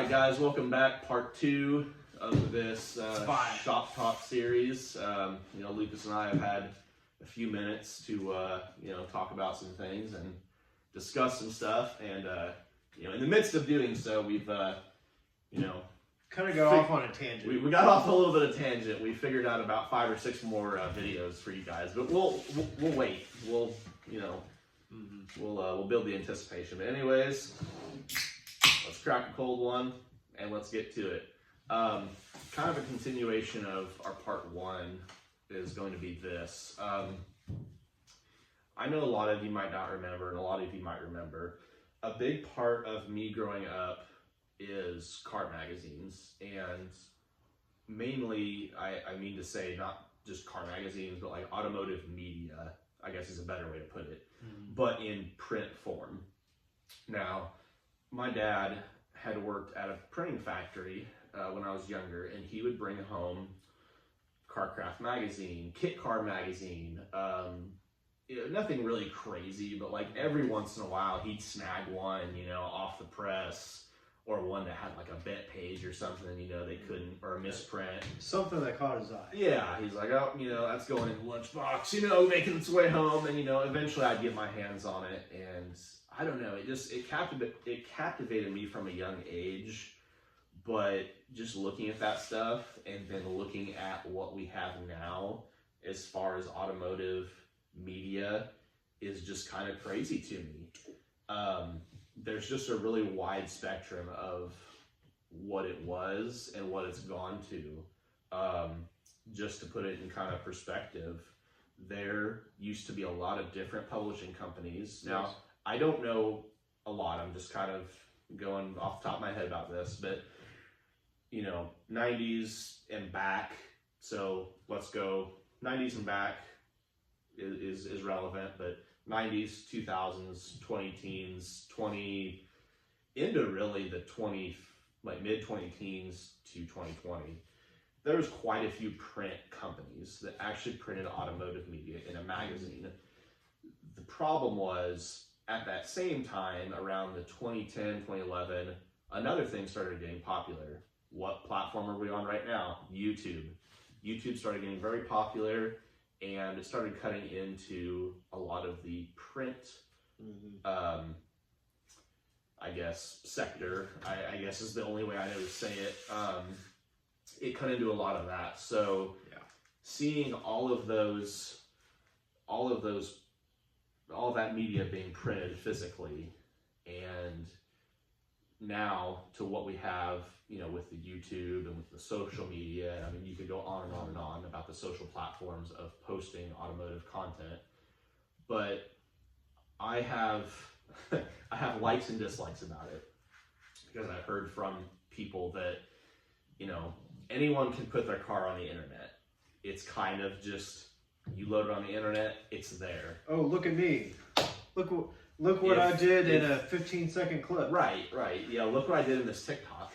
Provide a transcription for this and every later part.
guys, welcome back. Part 2 of this Shop Talk series. Lucas and I have had a few minutes to talk about some things and discuss some stuff. And in the midst of doing so, we've kind of got off on a tangent. We got off a little bit of tangent. We figured out about 5 or 6 more videos for you guys, but we'll wait. We'll build the anticipation. But anyways, let's crack a cold one and let's get to it. Kind of a continuation of our part 1 is going to be this. I know a lot of you might not remember, and a lot of you might remember. A big part of me growing up is car magazines, and mainly, I mean to say not just car magazines, but like automotive media, I guess is a better way to put it, but in print form. Now, my dad had worked at a printing factory when I was younger, and he would bring home Carcraft magazine, Kit Car magazine, nothing really crazy, but like every once in a while he'd snag one, off the press, or one that had like a bent page or something, they couldn't, or a misprint. Something that caught his eye. Yeah, he's like, oh, that's going in the lunchbox, making its way home, and eventually I'd get my hands on it, and I don't know, it captivated me from a young age. But just looking at that stuff and then looking at what we have now as far as automotive media is just kind of crazy to me. There's just a really wide spectrum of what it was and what it's gone to. Just to put it in kind of perspective, there used to be a lot of different publishing companies. Now, yes. I don't know a lot. I'm just kind of going off the top of my head about this, but 90s and back. So let's go 90s and back is relevant, but 90s, 2000s, 20 teens, 20 into really the mid 20 teens to 2020. There was quite a few print companies that actually printed automotive media in a magazine. The problem was at that same time, around the 2010, 2011, another thing started getting popular. What platform are we on right now? YouTube. YouTube started getting very popular, and it started cutting into a lot of the print, sector. I guess is the only way I know to say it. It cut into a lot of that. So seeing all of that media being printed physically, and now to what we have, with the YouTube and with the social media. I mean, you could go on and on and on about the social platforms of posting automotive content, but I have likes and dislikes about it, because I've heard from people that, anyone can put their car on the internet. It's kind of just, you load it on the internet, it's there. Oh, look at me. Look what I did in a 15-second clip. Right. Yeah, look what I did in this TikTok.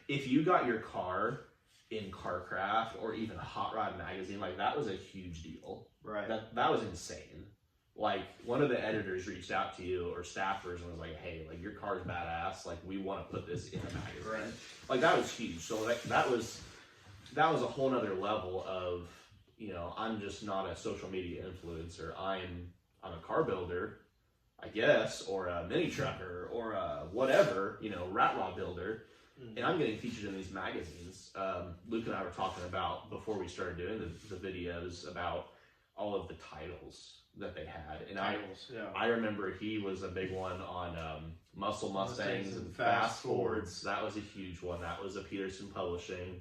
If you got your car in Carcraft or even Hot Rod magazine, like that was a huge deal. Right. That was insane. Like one of the editors reached out to you or staffers and was like, hey, like your car's badass. Like we want to put this in a magazine. Right. Like that was huge. So like that was a whole nother level of, I'm just not a social media influencer. I'm a car builder, I guess, or a mini trucker, or a whatever, rat rod builder, and I'm getting featured in these magazines. Luke and I were talking about, before we started doing the videos, about all of the titles that they had. And I remember he was a big one on Muscle Mustangs and Fast Fords. That was a huge one. That was a Peterson Publishing,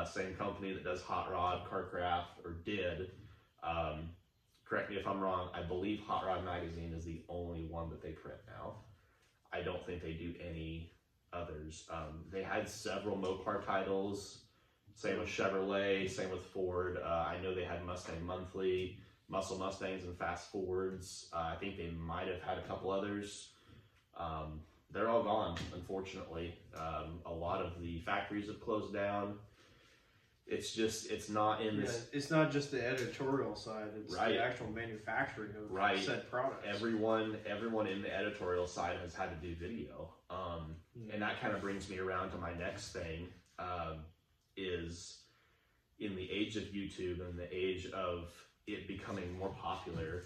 same company that does Hot Rod, Carcraft, or did. Correct me if I'm wrong, I believe Hot Rod magazine is the only one that they print now. I don't think they do any others. They had several Mopar titles, same with Chevrolet, same with Ford. I know they had Mustang Monthly, Muscle Mustangs and Fast Fords. I think they might have had a couple others. They're all gone, unfortunately. A lot of the factories have closed down. It's not in this. It's not just the editorial side; it's Right. the actual manufacturing of Right. said products. Everyone in the editorial side has had to do video, and that kind of brings me around to my next thing. Is in the age of YouTube and the age of it becoming more popular,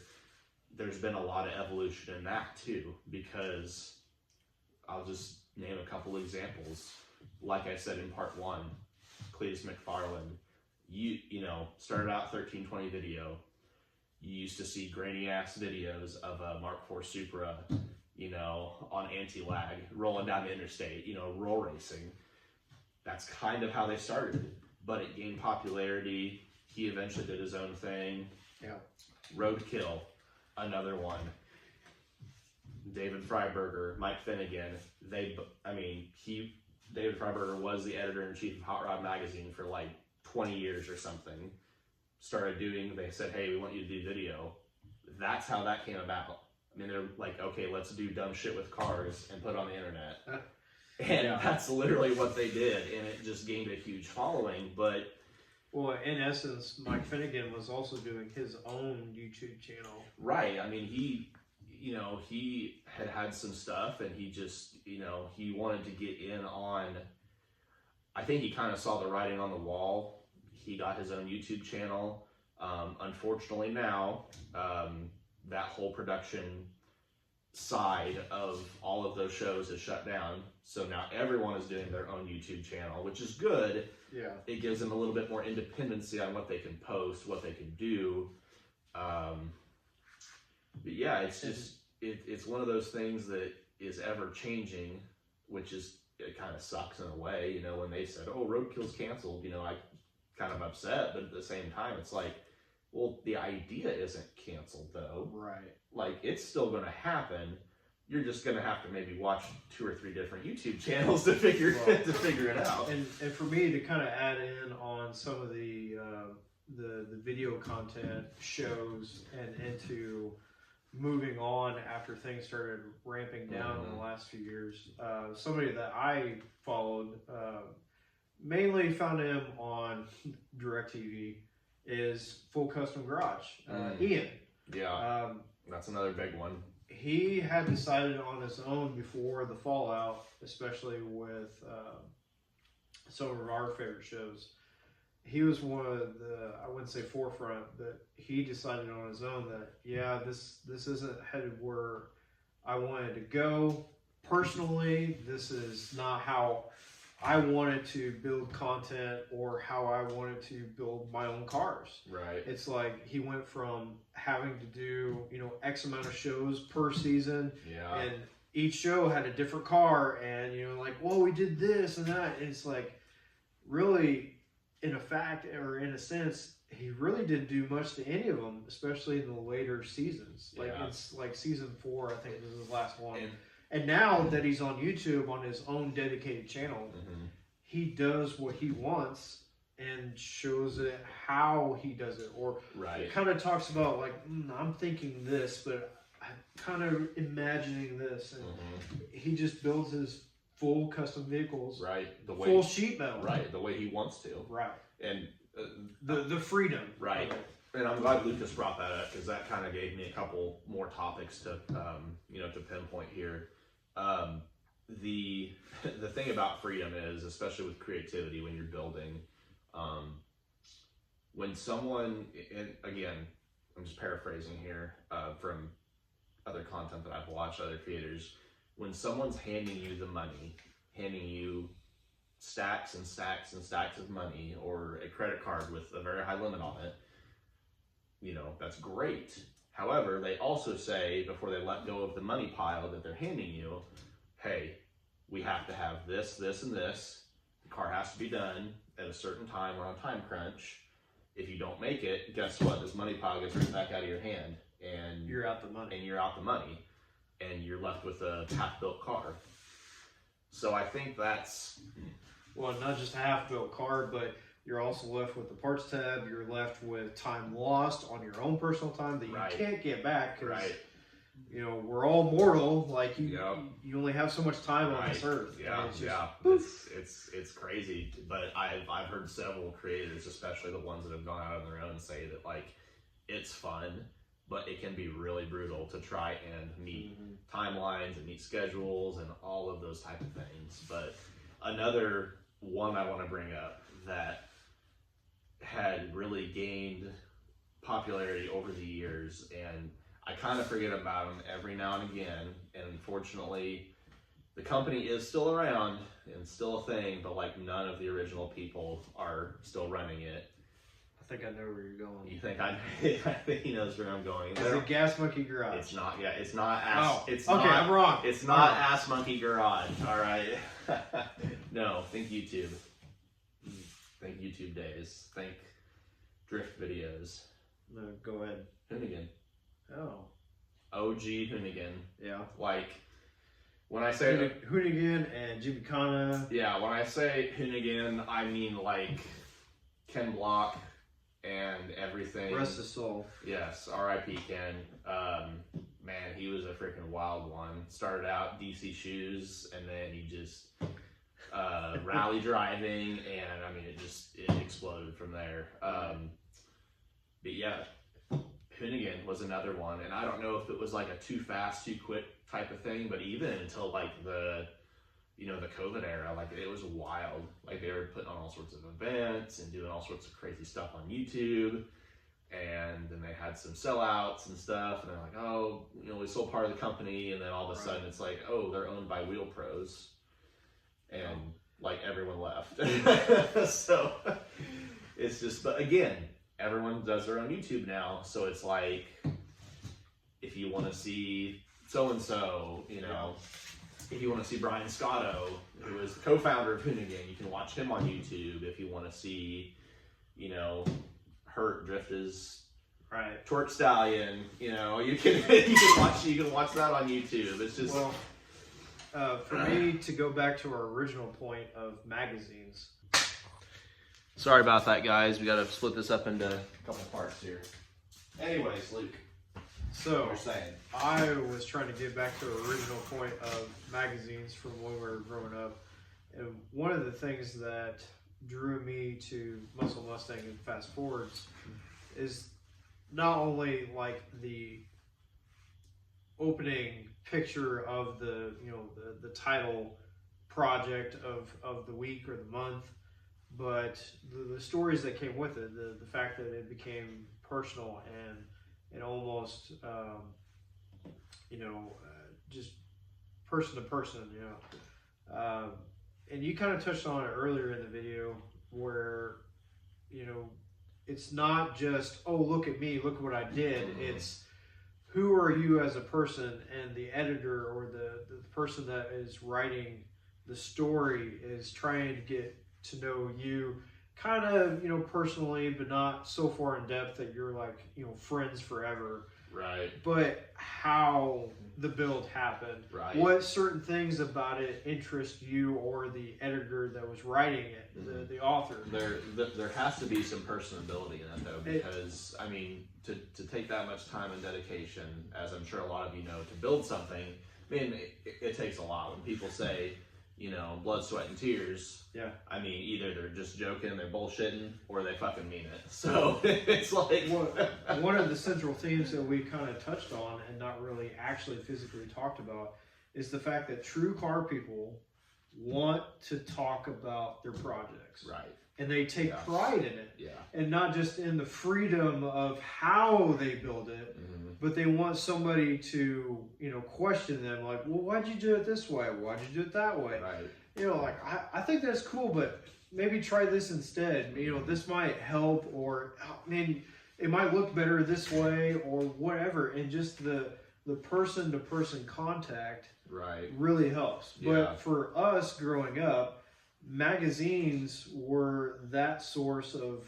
there's been a lot of evolution in that too, because I'll just name a couple examples. Like I said in part one, Cletus McFarland, you know, started out 1320 video. You used to see grainy ass videos of a Mark IV Supra, you know, on anti-lag, rolling down the interstate, you know, roll racing. That's kind of how they started, but it gained popularity. He eventually did his own thing. Yeah. Roadkill, another one. David Freiberger, Mike Finnegan. David Freiberger was the editor-in-chief of Hot Rod Magazine for like 20 years or something. They said, hey, we want you to do video. That's how that came about. I mean, they're like, okay, let's do dumb shit with cars and put it on the internet. And that's literally what they did, and it just gained a huge following. But well, in essence, Mike Finnegan was also doing his own YouTube channel. Right. I mean, he had some stuff, and he just, he wanted to get in on. I think he kind of saw the writing on the wall. He got his own YouTube channel. Unfortunately, now that whole production side of all of those shows is shut down. So now everyone is doing their own YouTube channel, which is good. Yeah. It gives them a little bit more independency on what they can post, what they can do. But yeah, it's just, it's one of those things that is ever changing, which is, it kind of sucks in a way, when they said, oh, Roadkill's canceled, I kind of upset, but at the same time, it's like, well, the idea isn't canceled though. Right. Like, it's still going to happen. You're just going to have to maybe watch 2 or 3 different YouTube channels to figure it out. And for me to kind of add in on some of the video content shows and into moving on after things started ramping down in the last few years, somebody that I followed, mainly found him on DirecTV, is Full Custom Garage, Ian. Yeah, that's another big one. He had decided on his own before the fallout, especially with some of our favorite shows. He was one of the, I wouldn't say forefront, but he decided on his own that, yeah, this isn't headed where I wanted to go. Personally, this is not how I wanted to build content or how I wanted to build my own cars. Right. It's like he went from having to do, X amount of shows per season. Yeah. And each show had a different car and, like, well, we did this and that. And it's like, really, in a fact, or in a sense, he really didn't do much to any of them, especially in the later seasons. Like, it's like season 4, I think, was his last one. And now that he's on YouTube on his own dedicated channel, he does what he wants and shows it how he does it. Or it kind of talks about, like, I'm thinking this, but I'm kind of imagining this. And he just builds his full custom vehicles. Right. The way, full sheet metal. Right. The way he wants to. Right. And the freedom. Right. And I'm glad Lucas brought that up, because that kind of gave me a couple more topics to, to pinpoint here. The thing about freedom is, especially with creativity, when you're building, when someone, and again, I'm just paraphrasing here from other content that I've watched, other creators, when someone's handing you the money, handing you stacks and stacks and stacks of money, or a credit card with a very high limit on it, that's great. However, they also say, before they let go of the money pile that they're handing you, hey, we have to have this, this, and this. The car has to be done at a certain time. We're on time crunch. If you don't make it, guess what? This money pile gets ripped back out of your hand, and you're out the money. And you're left with a half-built car. So I think that's, well, not just a half-built car, but you're also left with the parts tab. You're left with time lost on your own personal time that you can't get back. Right. you know, we're all mortal. Like you, Yep. you only have so much time on this earth. Yeah, And it's just, yeah. poof. It's crazy. But I've heard several creators, especially the ones that have gone out on their own, say that like it's fun, but it can be really brutal to try and meet timelines and meet schedules and all of those type of things. But another one I want to bring up that had really gained popularity over the years, and I kind of forget about them every now and again, and unfortunately the company is still around and still a thing, but like none of the original people are still running it. I think I know where you're going. You think I think he knows where I'm going. Is it Gas Monkey Garage? It's not. Yeah, it's not Ass. Oh, It's okay, not, I'm wrong. It's not Ass Monkey Garage. All right. No, think YouTube. Think YouTube days. Think drift videos. No, go ahead. Hoonigan. Oh, OG Hoonigan. yeah. Like when I say Hoonigan and Jimmy Kana. yeah, when I say Hoonigan, I mean like Ken Block and everything. Rest his soul. Yes, R.I.P. Ken. Man, he was a freaking wild one. Started out DC Shoes, and then he just rally driving, and I mean, it exploded from there. But yeah, Hoonigan was another one, and I don't know if it was like a too fast, too quick type of thing, but even until like the COVID era, like it was wild. Like they were putting on all sorts of events and doing all sorts of crazy stuff on YouTube. And then they had some sellouts and stuff, and they're like, oh, we sold part of the company, and then all of a sudden it's like, oh, they're owned by Wheel Pros, and like everyone left. So it's just, but again, everyone does their own YouTube now, so it's like, if you want to see so and so, if you want to see Brian Scotto, who is the co-founder of Hoonigan, you can watch him on YouTube. If you want to see, Hurt Drift is Right. Torch Stallion, you can watch that on YouTube. It's just For me to go back to our original point of magazines. sorry about that, guys. We got to split this up into a couple parts here. Anyways, Luke, So you're saying I was trying to get back to the original point of magazines from when we were growing up, and one of the things that drew me to Muscle Mustang and Fast Forwards is not only like the opening picture of the the title project of the week or the month, but the stories that came with it, the fact that it became personal and almost just person to person, and you kind of touched on it earlier in the video where it's not just, oh, look at me, look what I did. It's who are you as a person, and the editor or the person that is writing the story is trying to get to know you kind of personally, but not so far in depth that you're like friends forever. right. But how the build happened, Right. what certain things about it interest you or the editor that was writing it, the author. There has to be some personability in it though, because I mean, to take that much time and dedication, as I'm sure a lot of you know, to build something, I mean, it takes a lot. When people say, blood, sweat, and tears, Yeah. I mean, either they're just joking, they're bullshitting, or they fucking mean it. So it's like One of the central themes that we kind of touched on and not really actually physically talked about is the fact that true car people want to talk about their projects. right, And they take pride in it. yeah, And not just in the freedom of how they build it, but they want somebody to, question them, like, well, why'd you do it this way? Why'd you do it that way? right, I think that's cool, but maybe try this instead. This might help, or man, it might look better this way, or whatever. And just the person-to-person contact right, really helps. Yeah. But for us growing up, magazines were that source of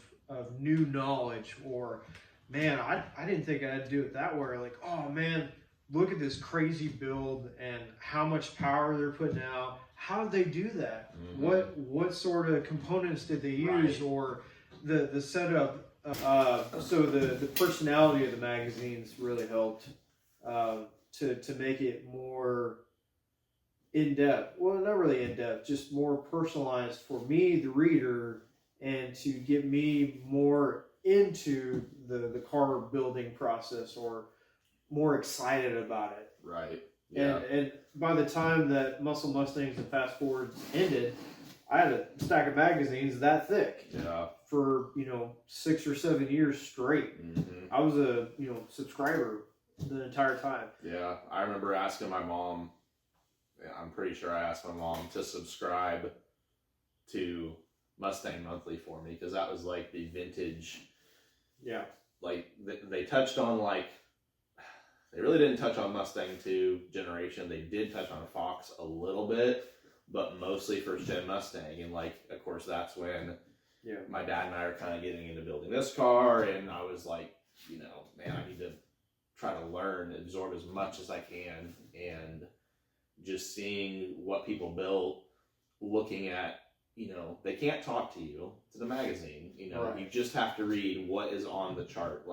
new knowledge, or man, I didn't think I'd do it that way. Like, oh man, look at this crazy build and how much power they're putting out. How did they do that? What sort of components did they use, Right. or the setup? So the personality of the magazines really helped to make it more in depth. Well, not really in depth, just more personalized for me, the reader, and to get me more into the car building process or more excited about it. Right. Yeah. And by the time that Muscle Mustangs and Fast Forwards ended, I had a stack of magazines that thick Yeah. for 6 or 7 years straight. Mm-hmm. I was a subscriber the entire time. Yeah. I remember asking my mom. I'm pretty sure I asked my mom to subscribe to Mustang Monthly for me because that was like the vintage. Yeah. Like they touched on they really didn't touch on Mustang 2 generation. They did touch on Fox a little bit, but mostly first gen Mustang. And of course, that's when my dad and I are kind of getting into building this car, and I was like, man, I need to try to learn, absorb as much as I can, and just seeing what people built, looking at, they can't talk to you. It's in a magazine, Right. You just have to read what is on the chart,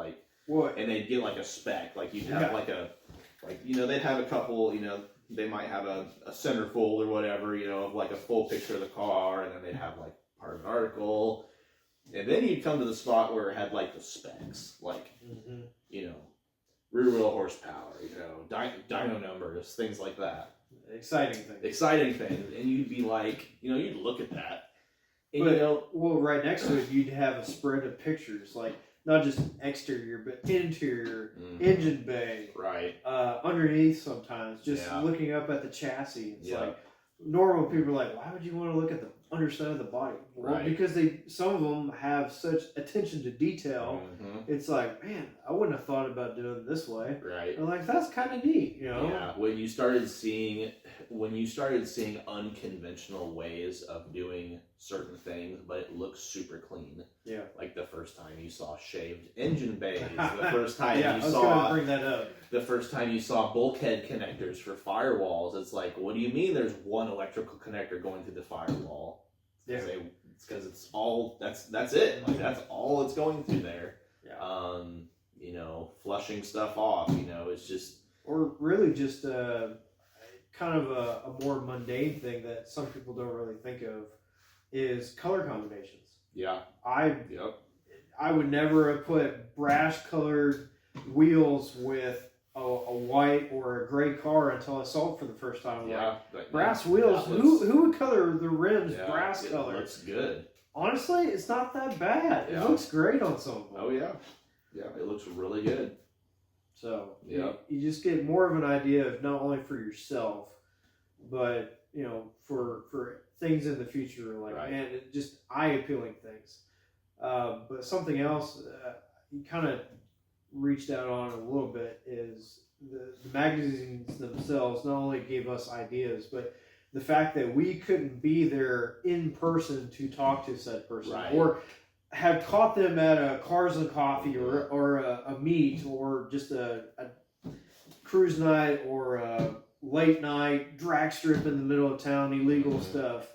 What? and they'd get a spec, you'd have they'd have a couple, they might have a centerfold or whatever, of a full picture of the car, and then they'd have part of an article, and then you'd come to the spot where it had the specs, rear wheel horsepower, dyno numbers, things like that. Exciting things, and you'd be you'd look at that, and well, right next to it, you'd have a spread of pictures, not just exterior, but interior, engine bay, right, underneath sometimes, just looking up at the chassis. It's normal people are why would you want to look at the underside of the body? Well, right. because some of them have such attention to detail. It's man, I wouldn't have thought about doing it this way. Right. And that's kind of neat, Yeah. When you started seeing unconventional ways of doing certain things, but it looks super clean. Yeah. The first time you saw shaved engine bays, the first time I was going to bring that up. The first time you saw bulkhead connectors for firewalls, it's what do you mean there's one electrical connector going through the firewall? Yeah. It's because it's all that's it. That's all it's going through there. Yeah. Flushing stuff off. It's just or really just kind of a more mundane thing that some people don't really think of is color combinations. Yeah. I would never have put brass colored wheels with a white or a gray car until I saw it for the first time. Brass wheels. Who would color the rims brass color? It looks good. Honestly, it's not that bad. Yeah. It looks great on some of them. Oh yeah, it looks really good. So you just get more of an idea of not only for yourself, but for things in the future, man, just eye appealing things. But something else you kind of reached out on a little bit is the magazines themselves not only gave us ideas, but the fact that we couldn't be there in person to talk to said person, or had caught them at a Cars and Coffee or a meet or just a cruise night or a late night drag strip in the middle of town, illegal stuff.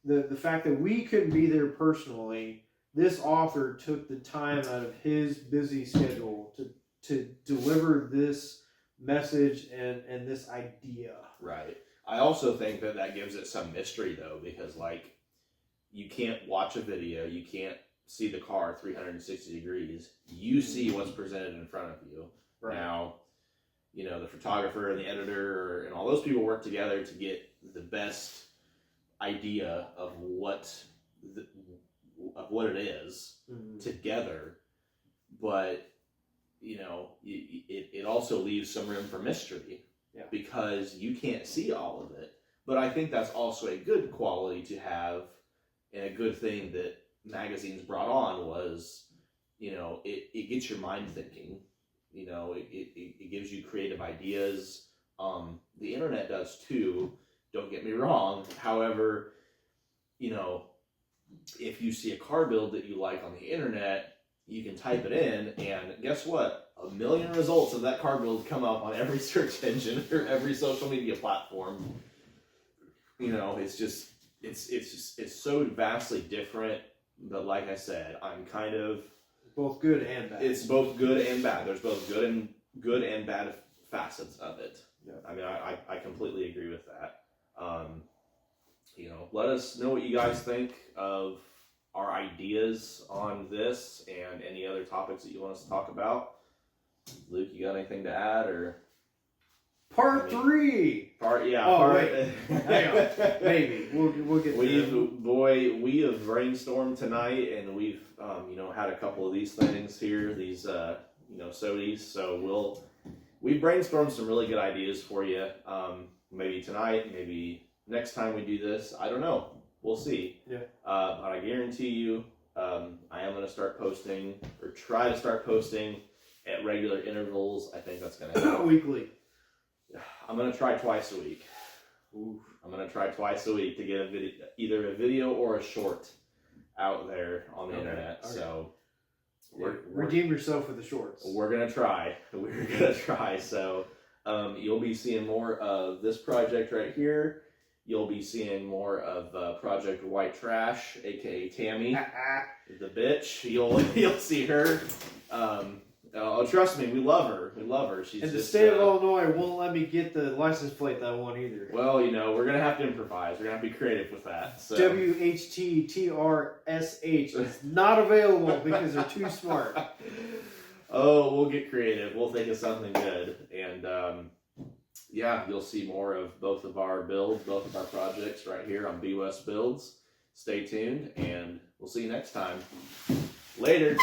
The fact that we couldn't be there personally, this author took the time out of his busy schedule to deliver this message and this idea. Right. I also think that gives it some mystery though, because you can't watch a video, you can't see the car 360 degrees. You see what's presented in front of you. Right. Now, the photographer and the editor and all those people work together to get the best idea of what it is together, but it also leaves some room for mystery because you can't see all of it. But I think that's also a good quality to have, and a good thing that magazines brought on was, it gets your mind thinking. It gives you creative ideas. The internet does too, don't get me wrong. However, if you see a car build that you like on the internet, you can type it in, and guess what? 1 million results of that car build come up on every search engine or every social media platform. It's so vastly different. But like I said, I'm kind of both good and bad. It's both good and bad. There's both good and bad facets of it. Yeah. I mean, I completely agree with that. You know, let us know what you guys think of our ideas on this and any other topics that you want us to talk about. Luke, you got anything to add or? Part 3. Part. Wait. Hang on. Maybe we'll get. We have brainstormed tonight, and we've you know, had a couple of these things here, these you know, sodies. So we brainstormed some really good ideas for you. Maybe tonight, maybe next time we do this. I don't know. We'll see. Yeah. But I guarantee you, I am going to start posting, or try to start posting at regular intervals. I think that's going to help. Weekly. I'm going to try twice a week. Ooh. I'm going to try twice a week to get a video, either a video or a short out there on the internet. Okay. So Redeem yourself with the shorts. we're going to try. We're going to try. So you'll be seeing more of this project right here. You'll be seeing more of Project White Trash, aka Tammy, the bitch. You'll see her. Oh, trust me, we love her. We love her. She's and the just, state of Illinois won't let me get the license plate that I want either. Well, you know, we're gonna have to improvise. We're gonna have to be creative with that. So. WHTTRSH is not available because they're too smart. Oh, we'll get creative. We'll think of something good, and yeah, you'll see more of both of our builds, both of our projects right here on BWest Builds. Stay tuned, and we'll see you next time. Later.